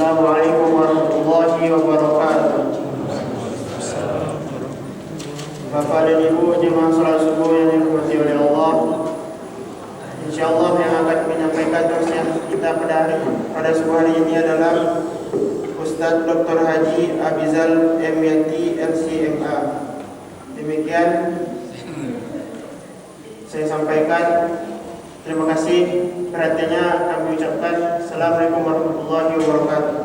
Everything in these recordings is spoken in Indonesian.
Assalamualaikum warahmatullahi wabarakatuh. Bapak dan Ibu jemaah salat subuh yang dirahmati oleh Allah, insyaallah yang akan menyampaikan nasihat kita pada subuh hari ini adalah Ustadz Dr. Haji Abizal M. Yati LCMA. Demikian saya sampaikan. Terima kasih perhatiannya kami ucapkan. Assalamualaikum warahmatullahi wabarakatuh.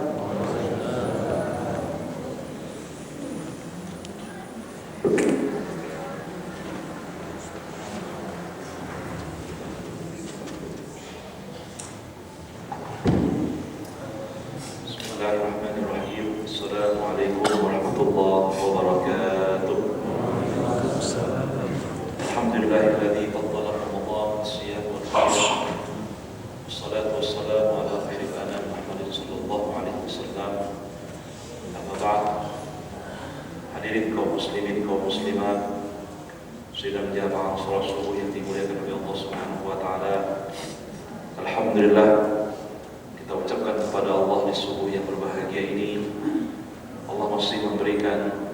Bismillahirrahmanirrahim. Assalamualaikum warahmatullahi wabarakatuh. Alhamdulillahilladzi faddala Ramadan siyam wal qiyam. Wassalatu wassalamu ala khairil anam Muhammadin sallallahu alaihi wasallam. Amma ba'd. Hadirin kaum muslimin kaum muslimat sidang jamaah salat subuh yang dimuliakan oleh Allah Subhanahu wa taala. Alhamdulillah, kita ucapkan kepada Allah di subuh yang berbahagia ini, Allah masih memberikan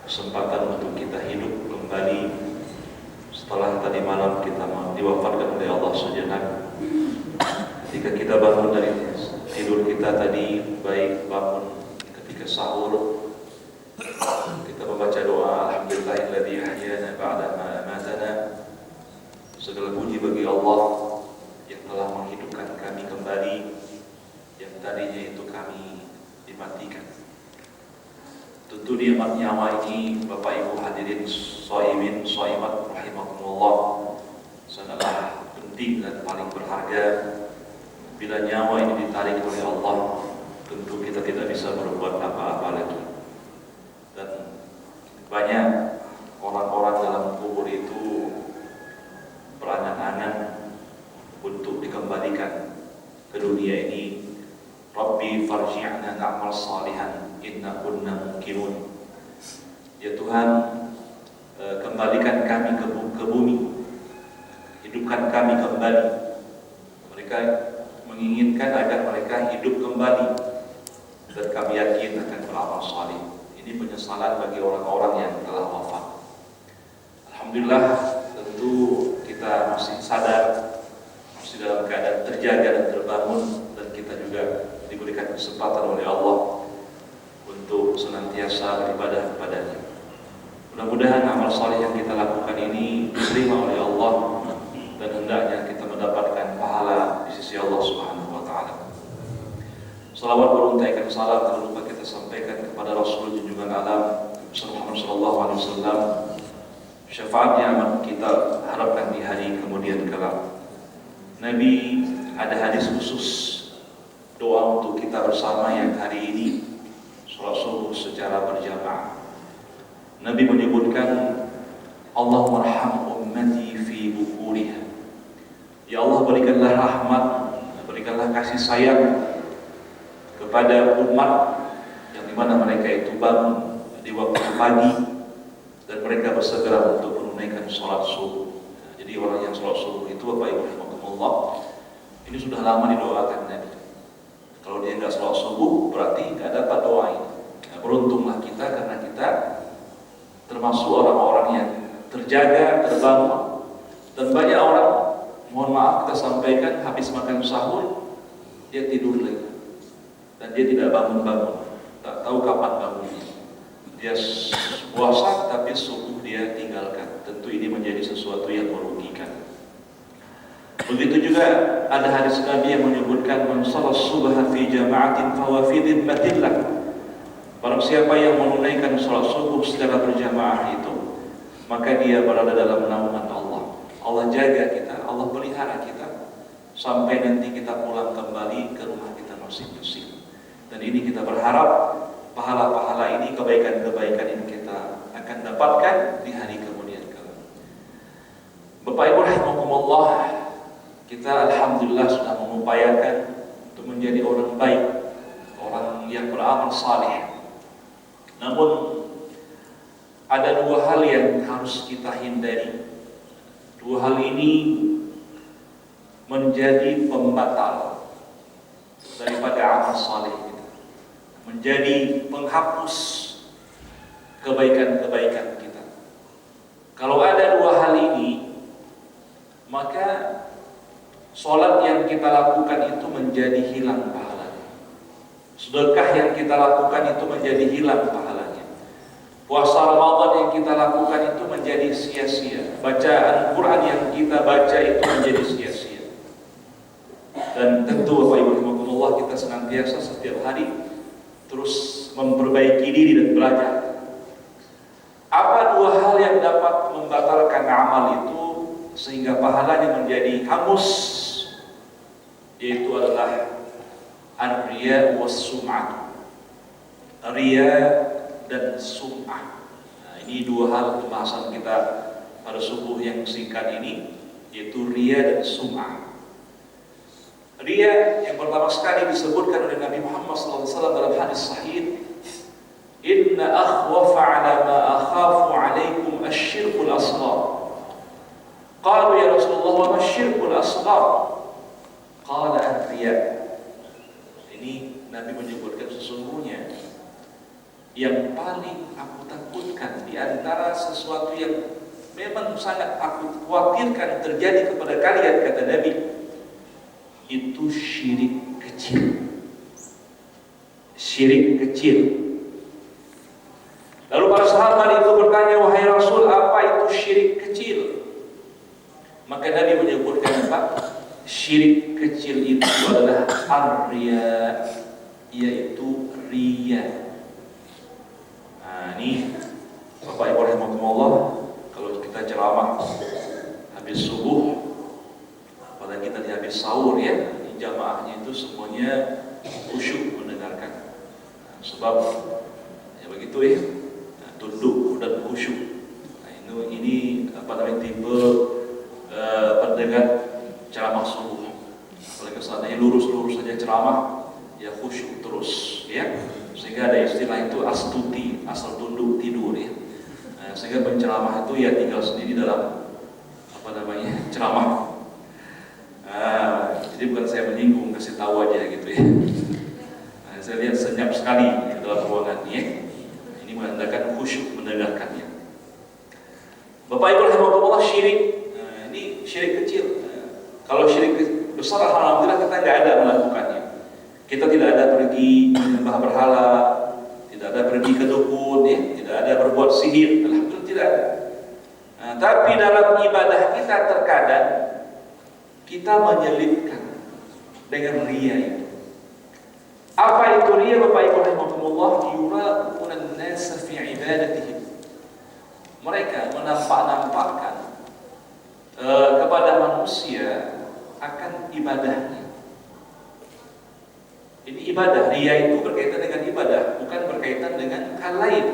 kesempatan untuk kita hidup kembali setelah tadi malam kita diwafatkan oleh Allah sejenak. Ketika kita bangun dari tidur kita tadi, baik bangun ketika sahur, kita membaca doa Alhamdulillahilladzi ahyana ba'da ma amatana. Segala puji bagi Allah yang telah menghidupkan kami kembali yang tadinya itu kami dimatikan. Tentu nikmat nyawa ini Bapak Ibu hadirin shaimin shaimat rahimakumullah sangatlah penting dan paling berharga. Bila nyawa ini ditarik oleh Allah, tentu kita tidak bisa berbuat apa-apa lagi. Dan banyak orang-orang dalam kubur itu berangan-angan untuk dikembalikan ke dunia ini. Rabbi farji'na na'mal salihan inna kunna muqinun. Ya Tuhan, kembalikan kami ke bumi, hidupkan kami kembali. Mereka menginginkan agar mereka hidup kembali, dan kami yakin akan beramal saleh. Ini penyesalan bagi orang-orang yang telah wafat. Alhamdulillah, tentu kita masih sadar, masih dalam keadaan terjaga dan terbangun, dan kita juga diberikan kesempatan oleh Allah untuk senantiasa beribadah kepadanya. Mudah-mudahan amal saleh yang kita lakukan ini diterima oleh Allah, dan hendaknya kita mendapatkan pahala di sisi Allah Subhanahu wa taala. Salawat beruntaikan salam tak lupa kita sampaikan kepada Rasul junjungan alam Muhammad sallallahu alaihi wasallam. Syafaatnya amat kita harapkan di hari kemudian kelak. Nabi ada hadis khusus doa untuk kita bersama yang hari ini salat subuh secara berjamaah. Nabi menyebutkan Allahumma arham ummati fi bukuriha. Ya Allah, berikanlah rahmat, berikanlah kasih sayang kepada umat yang dimana mereka itu bangun di waktu pagi dan mereka bersegera untuk menunaikan salat subuh. Jadi orang yang salat subuh itu Bapak Ibu rahimakumullah, ini sudah lama didoakan Nabi. Kalau dia nggak salat subuh berarti nggak dapat doa ini. Nah, beruntunglah kita karena kita termasuk orang-orang yang terjaga, terbangun. Dan banyak orang, mohon maaf kita sampaikan, habis makan sahur dia tidur lagi, dan dia tidak bangun-bangun, tak tahu kapan bangunnya. Dia puasa tapi subuh dia tinggalkan. Tentu ini menjadi sesuatu yang merugikan. Begitu juga ada hadis Nabi yang menyebutkan man shalat subha fi jama'atin fa huwa fi dhimmatillah. Barang siapa yang menunaikan salat subuh secara berjamaah itu, maka dia berada dalam naungan Allah. Allah jaga kita, Allah pelihara kita sampai nanti kita pulang kembali ke rumah kita masing-masing. Dan ini kita berharap pahala-pahala ini, kebaikan-kebaikan ini kita akan dapatkan di hari kemudian kelak. Bapak Ibu rahimakumullah, kita alhamdulillah sudah mengupayakan untuk menjadi orang baik, orang yang beramal saleh. Namun ada dua hal yang harus kita hindari. Dua hal ini menjadi pembatal daripada amal saleh kita. menjadi penghapus kebaikan-kebaikan kita. Kalau ada dua hal ini, maka sholat yang kita lakukan itu menjadi hilang pahalanya. Sedekah yang kita lakukan itu menjadi hilang pahalanya. Puasa Ramadan yang kita lakukan itu menjadi sia-sia. Bacaan Quran yang kita baca itu menjadi sia-sia. Dan tentu Bapak Ibu rahimakumullah, kita senantiasa setiap hari terus memperbaiki diri dan belajar. Apa dua hal yang dapat membatalkan amal itu sehingga pahalanya menjadi hangus? Yaitu adalah ar-riya was sum'ah. Riya dan sum'ah. Nah, ini dua hal pembahasan kita pada subuh yang singkat ini, yaitu riya dan sum'ah. Riya yang pertama sekali disebutkan oleh Nabi Muhammad SAW dalam hadis sahih, inna akhwafa ala ma akhafu alaikum asyirkul asghar. Qalu ya Rasulullah wa masyirkul asghar? Qala ar-riya. Ini Nabi menyebutkan sesungguhnya yang paling aku takutkan di antara sesuatu yang memang sangat aku khawatirkan terjadi kepada kalian, kata Nabi, itu syirik kecil. Syirik kecil. Lalu para sahabat itu bertanya, wahai Rasul, apa itu syirik kecil? Maka Nabi menyebutkan apa? Syirik kecil itu adalah ar-riya, yaitu riya. Nah, ini Bapak Ibu rahimakumullah, kalau kita ceramah habis subuh, apalagi tadi habis sahur ya, di jamaahnya itu semuanya khusyuk mendengarkan. Nah, sebab ya begitu ya, nah, tunduk dan khusyuk. Nah, ini apa namanya, tipe pendengar ceramah subuh. Apalagi seandainya lurus-lurus saja ceramah, ya khusyuk terus ya. Sehingga ada istilah itu astuti, asal tunduk tidur ya. Nah, sehingga penceramah itu ya tinggal sendiri dalam apa namanya, ceramah. Jadi bukan saya menyinggung, kasih tahu aja gitu ya. Nah, saya lihat senyap sekali di dalam ruangan ini. Ini menandakan khusyuk mendengarkannya. Bapak Ibu rahimakumullah, syirik, ini syirik kecil. Kalau syirik besar, alhamdulillah kita nggak ada melakukannya. Kita tidak ada pergi menyembah berhala, tidak ada pergi ke dukun, ya, tidak ada berbuat sihir, alhamdulillah tidak ada. Nah, tapi dalam ibadah kita terkadang kita menyelipkan dengan riya itu. Apa itu riya, Bapak Ibu rahimakumullah? Yura'una an-nasa fi ibadatihim. Mereka menampak-nampakkan kepada manusia akan ibadahnya. Ini ibadah, riya itu berkaitan dengan ibadah, bukan berkaitan dengan hal lain.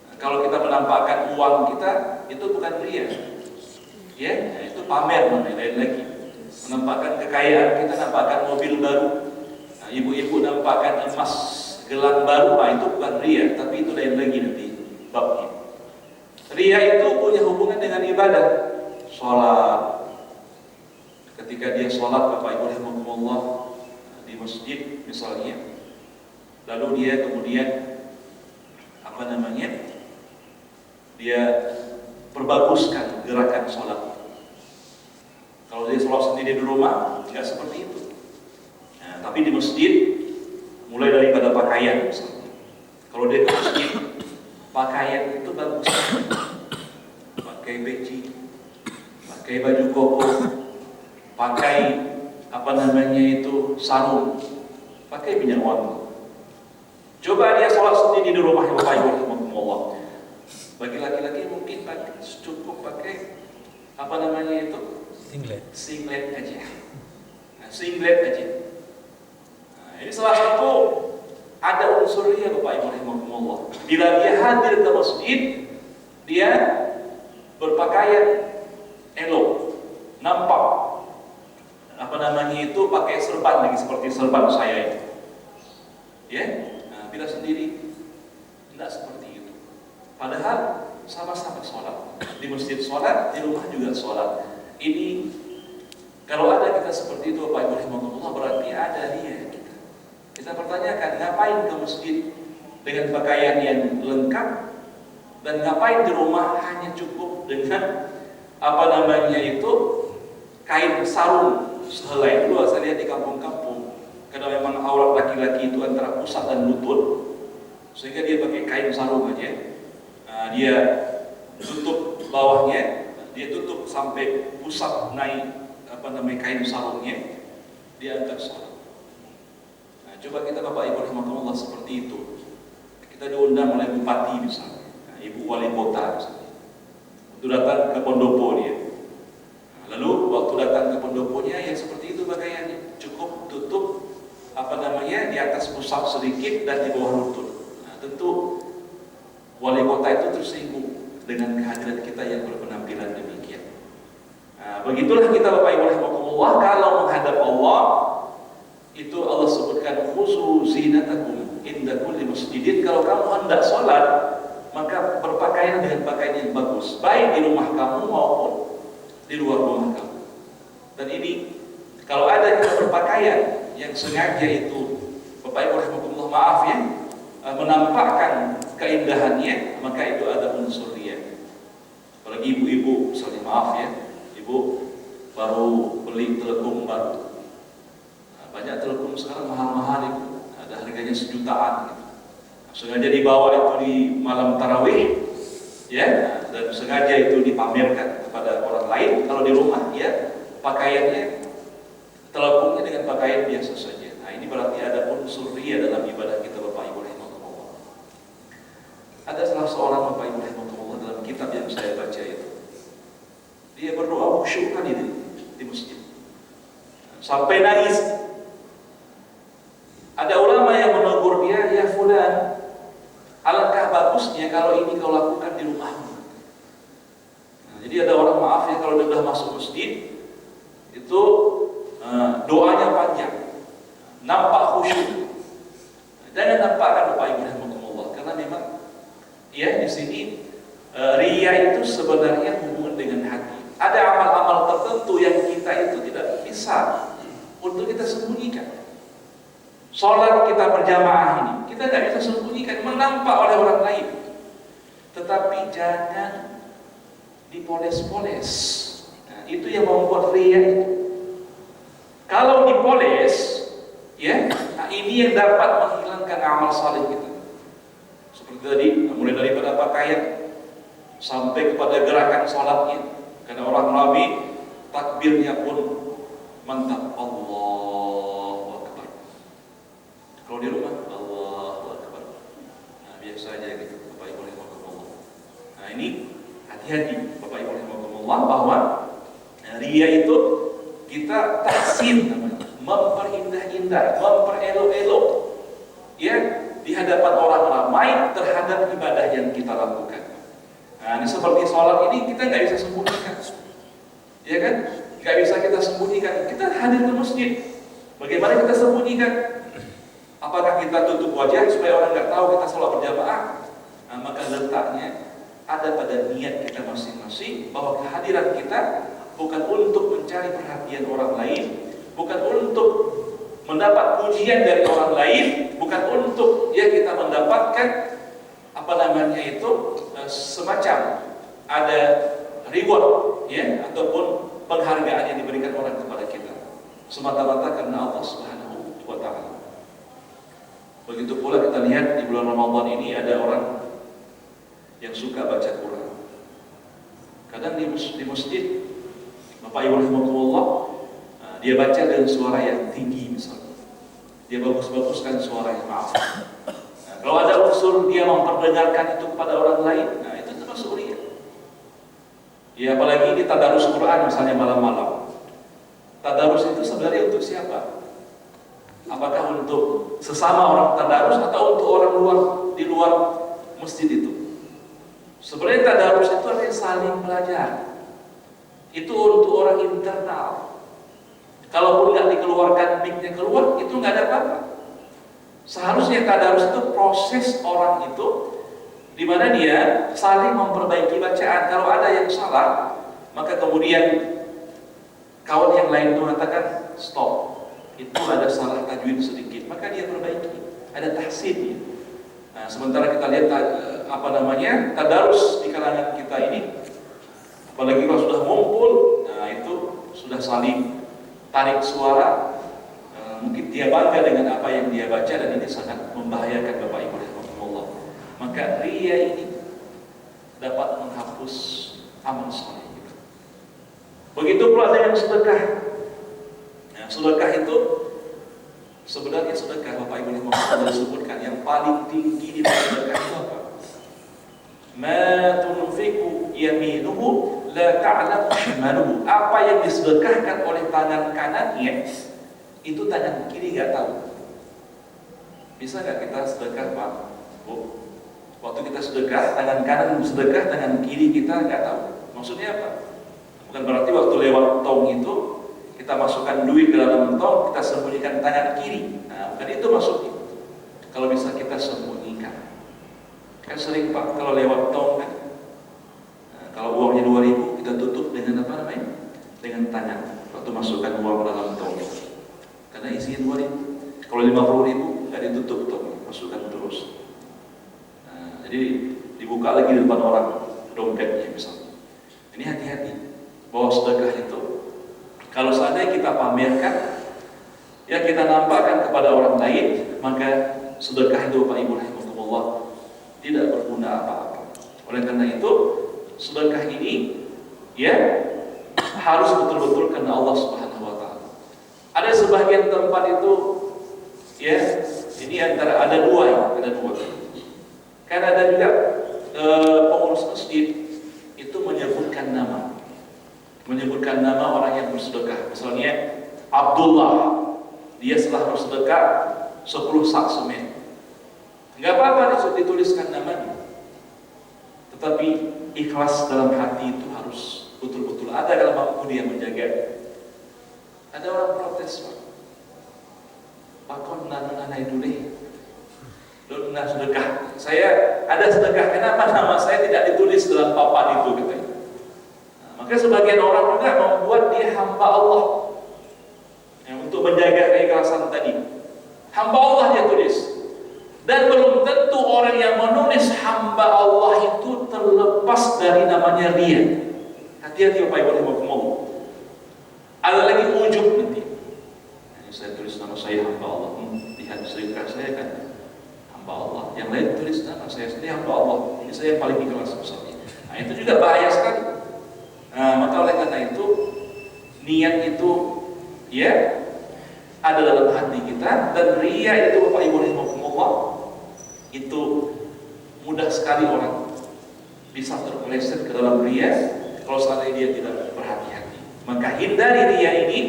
Nah, kalau kita menampakkan uang kita, itu bukan riya. Ya, itu pamer, lain lagi. Menampakkan kekayaan kita, nampakkan mobil baru. Nah, ibu-ibu nampakkan emas gelang baru, nah, itu bukan riya, tapi itu lain lagi nanti babnya. Riya itu punya hubungan dengan ibadah. Sholat, ketika dia sholat, Bapak Ibu rahimakumullah, di masjid misalnya, lalu dia kemudian apa namanya, dia perbaguskan gerakan sholat. Kalau dia sholat sendiri di rumah, nggak seperti itu. Nah, tapi di masjid, mulai daripada pakaian misalnya. Kalau dia ke masjid, pakaian itu bagus, pakai peci, pakai baju koko, pakai apa namanya itu sarung, pakai minyak wangi. Coba dia sholat sendiri di rumah, Bapak Ibu rahimakumullah. Bagi laki-laki mungkin cukup pakai apa namanya itu, singlet aja. Nah, singlet aja. Nah, ini salah satu ada unsur riya, Bapak Ibu rahimakumullah. Bila dia hadir ke masjid, dia berpakaian elok, nampak apa namanya itu, pakai serban lagi seperti serban saya itu. Ya, nah, bila sendiri tidak seperti itu. Padahal sama-sama sholat, di masjid sholat, di rumah juga sholat. Ini kalau ada kita seperti itu, Bapak Ibu rahimakumullah, berarti ada riya kita. Kita pertanyakan, ngapain ke masjid dengan pakaian yang lengkap, dan ngapain di rumah hanya cukup dengan kain sarung sehelai. Dulu saya lihat di kampung-kampung, karena memang aurat laki-laki itu antara pusat dan lutut, sehingga dia pakai kain sarung aja. Dia tutup bawahnya, dia tutup sampai pusat naik kain sarungnya, dia angkat sarung. Coba kita Bapak Ibu rahimakumullah seperti itu. Kita diundang oleh bupati misalnya, ibu wali kota misalnya, untuk datang ke pendopo dia. Lalu waktu datang ke pendoponya ya seperti itu pakaiannya, cukup tutup di atas pusat sedikit dan di bawah lutut. Tentu wali kota itu tersinggung dengan kehadiran kita yang berpenampilan demikian. Begitulah kita Bapak Ibu rahimakumullah, kalau menghadap Allah itu Allah sebutkan khuzu zinatakum inda kulli masjidin. Kalau kamu hendak sholat, maka berpakaian dengan pakaian yang bagus, baik di rumah kamu maupun di luar rumah kamu. Dan ini kalau ada kita berpakaian yang sengaja itu Bapak Ibu rahimakumullah, maaf ya, menampakkan keindahannya, maka itu ada unsur riya. Apalagi ibu-ibu misalnya, maaf ya, ibu baru beli telekom baru. Banyak telekom sekarang mahal-mahal itu, ada harganya sejutaan gitu. Sengaja dibawa itu di malam tarawih, ya, dan sengaja itu dipamerkan kepada orang lain. Kalau di rumah, ya, pakaiannya, telekomnya dengan pakaian biasa saja. Nah, ini berarti ada unsur riya dalam ibadah kita Bapak Ibu rahimakumullah. Ada salah seorang Bapak Ibu rahimakumullah dalam kitab yang saya baca itu, dia berdoa khusyuk kan ini di masjid, sampai nangis. Ada ulama yang menegur dia, ya fulan, alangkah bagusnya kalau ini kau lakukan di rumahmu. Jadi ada orang, maaf ya, kalau dia sudah masuk masjid itu doanya panjang, nampak khusyuk. Jangan nampakkan Bapak Ibu rahimakumullah, karena memang ya di sini riya itu sebenarnya hubungan dengan hati. Ada amal-amal tertentu yang kita itu tidak bisa untuk kita sembunyikan. Sholat kita berjamaah ini, kita tidak bisa sembunyikan, menampak oleh orang lain. Tetapi jangan dipoles-poles. Nah, itu yang membuat riya itu. Kalau dipoles, ya, nah ini yang dapat menghilangkan amal saleh kita. Seperti tadi, mulai daripada pakaian sampai kepada gerakan sholatnya. Karena orang Nabi takbirnya pun mantap, Allahu Akbar. Kalau di rumah, Allahu Akbar. Nah, biasa aja gitu, Bapak Ibu rahimakumullah. Nah, ini hati-hati Bapak Ibu rahimakumullah, bahwa riya itu kita tahsin namanya, memperindah-indah, memperelok-elok, ya, di hadapan orang ramai terhadap ibadah yang kita lakukan. Nah, ini seperti sholat ini kita nggak bisa sembunyikan, ya kan? Nggak bisa kita sembunyikan. Kita hadir ke masjid, bagaimana kita sembunyikan? Apakah kita tutup wajah supaya orang nggak tahu kita sholat berjamaah? Nah, maka letaknya ada pada niat kita masing-masing, bahwa kehadiran kita bukan untuk mencari perhatian orang lain, bukan untuk mendapat pujian dari orang lain, bukan untuk ya kita mendapatkan semacam ada reward, ya, ataupun penghargaan yang diberikan orang kepada kita, semata-mata karena Allah Subhanahu wa Ta'ala. Begitu pula kita lihat di bulan Ramadan ini ada orang yang suka baca Quran. Kadang di masjid, Bapak Ibu rahimakumullah, dia baca dengan suara yang tinggi misalnya. Dia bagus-baguskan suaranya, maaf. Kalau ada unsur dia memperdengarkan itu kepada orang lain, nah itu termasuk riya. Ya, apalagi ini tadarus Quran misalnya malam-malam. Tadarus itu sebenarnya untuk siapa? Apakah untuk sesama orang tadarus atau untuk orang luar di luar masjid itu? Sebenarnya tadarus itu artinya saling belajar. Itu untuk orang internal. Kalaupun nggak dikeluarkan mic-nya keluar, itu nggak ada apa-apa. Seharusnya tadarus itu proses orang itu di mana dia saling memperbaiki bacaan. Kalau ada yang salah, maka kemudian kawan yang lain itu mengatakan stop. itu ada salah tajwid sedikit, maka dia perbaiki, ada tahsin. Nah, sementara kita lihat tadarus di kalangan kita ini, apalagi kalau sudah ngumpul, nah itu sudah saling tarik suara. Mungkin dia bangga dengan apa yang dia baca, dan ini sangat membahayakan Bapak Ibu rahimahumullah. Maka riya ini dapat menghapus amal soleh kita. Begitu pula dengan sedekah. Nah, sedekah itu sebenarnya sedekah Bapak Ibu rahimahumullah disebutkan yang paling tinggi di sedekah itu apa? Ma tunfiqu yaminuhu la ta'lam shimaluhu. Apa yang disedekahkan oleh tangan kanannya, itu tangan kiri nggak tahu. Bisa nggak kita sedekah, Pak? Bu, waktu kita sedekah, tangan kanan sedekah, tangan kiri kita nggak tahu. Maksudnya apa? Bukan berarti waktu lewat tong itu kita masukkan duit ke dalam tong, kita sembunyikan tangan kiri. Nah, bukan itu maksudnya. Kalau bisa kita sembunyikan. Kan sering Pak, kalau lewat tong kan, kalau uangnya 2.000 kita tutup dengan apa namanya? Dengan tangan. Waktu masukkan uang dalam tong. Karena isinya 2.000. Kalau 50.000 nggak ditutup tuh, masukkan terus. Nah, jadi dibuka lagi di depan orang dompetnya misalnya. Ini hati-hati bahwa sedekah itu kalau seandainya kita pamerkan, ya kita nampakkan kepada orang lain, maka sedekah itu Bapak Ibu rahimahumullah tidak berguna apa-apa. Oleh karena itu sedekah ini ya harus betul-betul karena Allah Subhanahu wa taala. Ada sebagian tempat itu ya, ini ada dua. Karena ada juga pengurus masjid itu menyebutkan nama orang yang bersedekah. Misalnya Abdullah, dia setelah bersedekah 10 sak semen. Enggak apa-apa dituliskan namanya. Tetapi ikhlas dalam hati itu harus betul-betul ada dalam mampu dia menjaga. Ada orang protes, Pak kon nanai dulu nah sedekah. Saya ada sedekah, kenapa nama saya tidak ditulis dalam papan itu katanya. Nah, maka sebagian orang juga membuat dia hamba Allah untuk menjaga keikhlasan tadi. Hamba Allah dia tulis. Dan belum tentu orang yang menulis hamba Allah itu terlepas dari namanya riya. Hati-hati Bapak Ibu rahimahumullah. Ada lagi ujub nanti. Ini saya tulis nama saya hamba Allah. Lihat sedekah saya kan hamba Allah. Yang lain tulis nama saya sendiri hamba Allah. Ini saya yang paling ikhlas misalnya. Nah itu juga bahaya sekali. Nah, maka oleh karena itu niat itu ya ada dalam hati kita, dan riya itu Bapak Ibu rahimahumullah itu mudah sekali orang bisa terpeleset ke dalam riya kalau seandainya dia tidak berhati-hati. Maka hindari riya ini,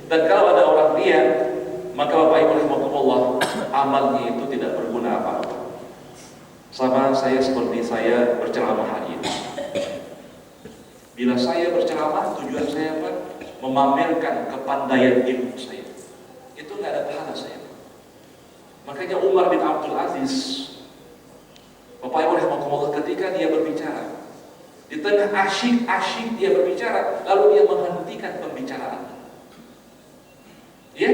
dan kalau ada orang riya, maka Bapak Ibu rahimahumullah amalnya itu tidak berguna apa-apa. Sama saya seperti saya berceramah hari ini. Bila saya berceramah, tujuan saya apa? Memamerkan kepandaian ilmu saya. Itu nggak ada pahala saya. Makanya Umar bin Abdul Aziz, Bapak Ibu rahimahumullah, ketika dia berbicara, di tengah asyik dia berbicara, lalu dia menghentikan pembicaraan. Ya,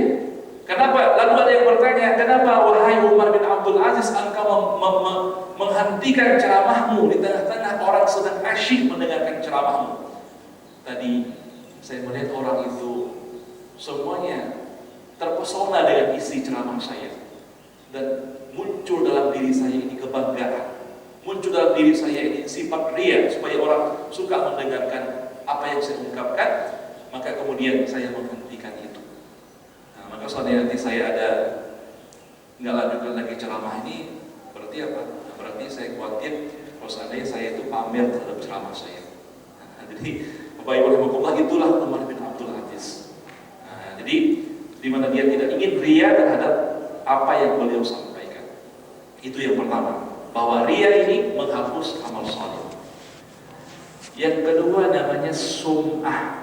kenapa? Lalu ada yang bertanya, kenapa wahai Umar bin Abdul Aziz engkau menghentikan ceramahmu di tengah-tengah orang sedang asyik mendengarkan ceramahmu? Tadi saya melihat orang itu semuanya terpesona dengan isi ceramah saya, dan muncul dalam diri saya ini kebanggaan, muncul dalam diri saya ini sifat riya, supaya orang suka mendengarkan apa yang saya ungkapkan. Maka kemudian saya menghentikan itu. Nah, maka seandainya nanti saya ada nggak lanjutkan lagi ceramah ini, berarti apa? Nah, berarti saya khawatir kalau seandainya saya itu pamer terhadap ceramah saya. Nah, jadi Bapak Ibu rahimahumullah, itulah Umar bin Abdul Aziz. Nah, jadi di mana dia tidak ingin riya terhadap apa yang beliau sampaikan. Itu yang pertama, bahwa riya ini menghapus amal saleh. Yang kedua namanya sum'ah.